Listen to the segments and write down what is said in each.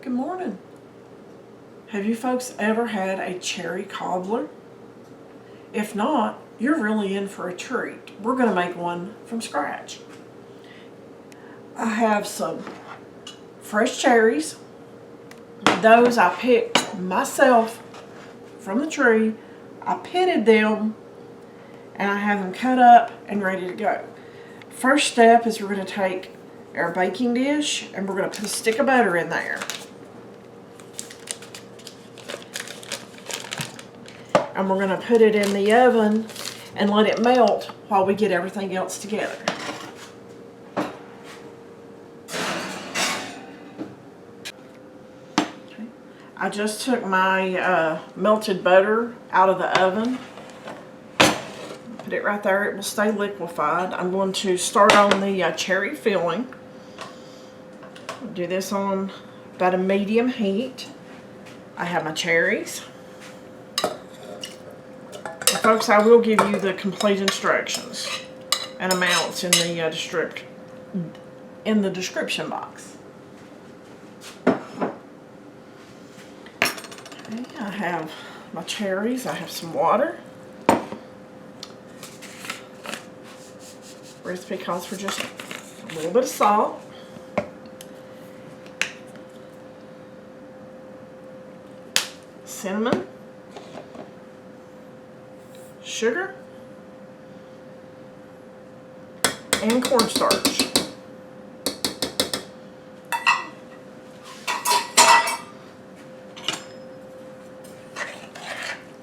Good morning. Have you folks ever had a cherry cobbler? If not, you're really in for a treat. We're going to make one from scratch. I have some fresh cherries. Those I picked myself from the tree. I pitted them and I have them cut up and ready to go. First step is we're going to take our baking dish and we're going to put a stick of butter in there. And we're going to put it in the oven and let it melt while we get everything else together. Okay. I just took my melted butter out of the oven. Put it right there. It will stay liquefied. I'm going to start on the cherry filling. I'll do this on about a medium heat. I have my cherries. Folks, I will give you the complete instructions and amounts in the description box. Okay, I have my cherries. I have some water. Recipe calls for just a little bit of salt. Cinnamon. Sugar and cornstarch.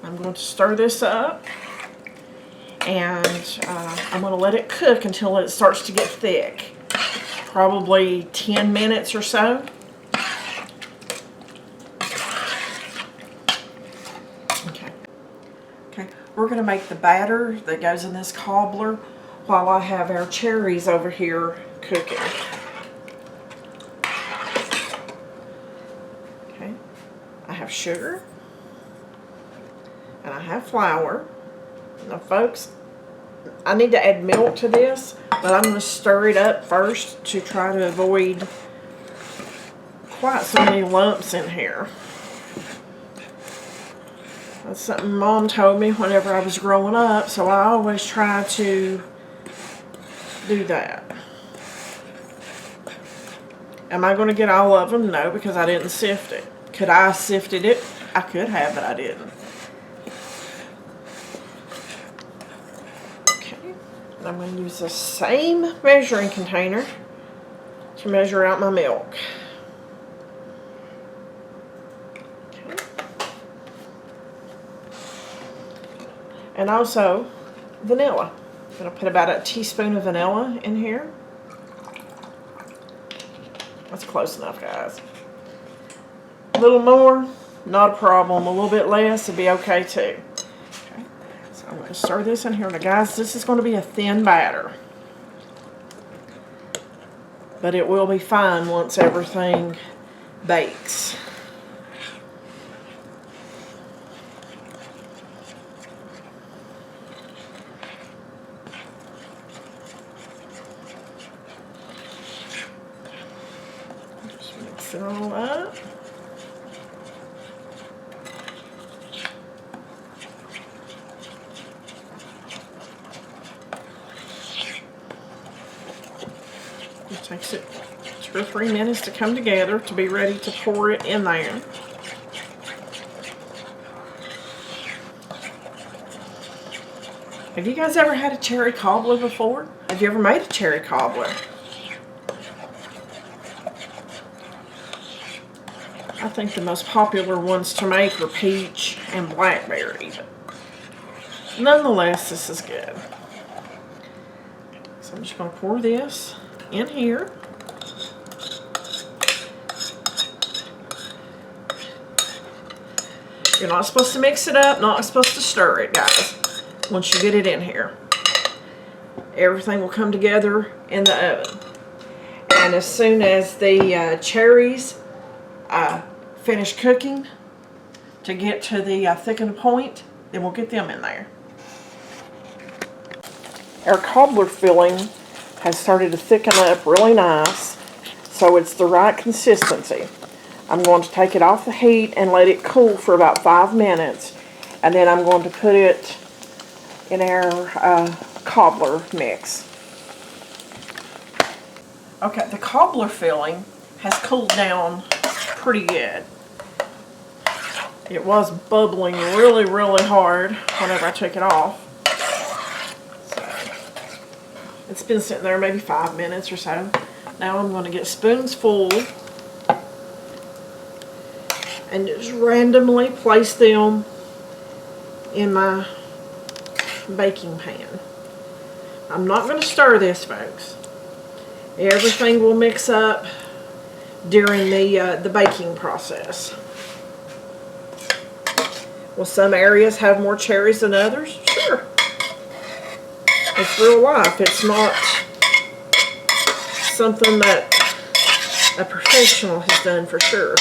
I'm going to stir this up and I'm going to let it cook until it starts to get thick. Probably 10 minutes or so. We're going to make the batter that goes in this cobbler while I have our cherries over here cooking. Okay, I have sugar and I have flour. Now folks, I need to add milk to this, but I'm going to stir it up first to try to avoid quite so many lumps in here. That's something Mom told me whenever I was growing up, so I always try to do that. Am I going to get all of them? No, because I didn't sift it. Could I have sifted it? I could have, but I didn't. Okay, and I'm going to use the same measuring container to measure out my milk. And also vanilla. I'm going to put about a teaspoon of vanilla in here. That's close enough, guys. A little more, not a problem. A little bit less would be okay too. Okay. So I'm going to stir this in here. Now guys, this is going to be a thin batter. But it will be fine once everything bakes. Mix it all up. It takes it 2 or 3 minutes to come together to be ready to pour it in there. Have you guys ever had a cherry cobbler before? Have you ever made a cherry cobbler? I think the most popular ones to make are peach and blackberry, but nonetheless, this is good. So I'm just going to pour this in here. You're not supposed to mix it up, not supposed to stir it, guys, once you get it in here. Everything will come together in the oven. And as soon as the cherries finish cooking to get to the thickened point, then we'll get them in there. Our cobbler filling has started to thicken up really nice, so it's the right consistency. I'm going to take it off the heat and let it cool for about 5 minutes. And then I'm going to put it in our cobbler mix. Okay, the cobbler filling has cooled down pretty good. It was bubbling really, really hard whenever I took it off. So, it's been sitting there maybe 5 minutes or so. Now I'm going to get spoons full and just randomly place them in my baking pan. I'm not going to stir this, folks. Everything will mix up during the baking process. Will some areas have more cherries than others? Sure. It's real life. It's not something that a professional has done for sure.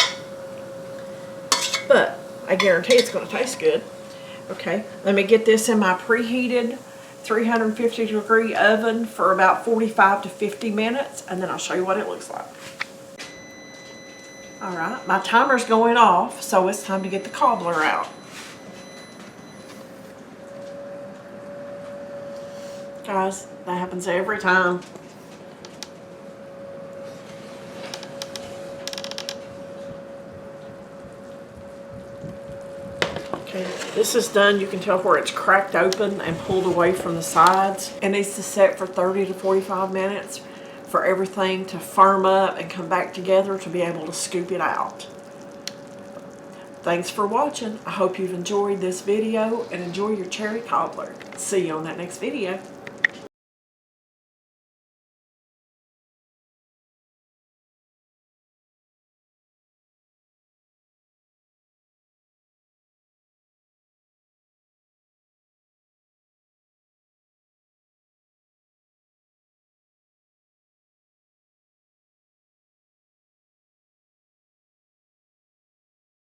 But I guarantee it's going to taste good. Okay, let me get this in my preheated 350-degree oven for about 45 to 50 minutes, and then I'll show you what it looks like. Alright, my timer's going off, so it's time to get the cobbler out. Guys, that happens every time. Okay, this is done. You can tell where it's cracked open and pulled away from the sides. It needs to set for 30 to 45 minutes for everything to firm up and come back together to be able to scoop it out. Thanks for watching. I hope you've enjoyed this video and enjoy your cherry cobbler. See you on that next video.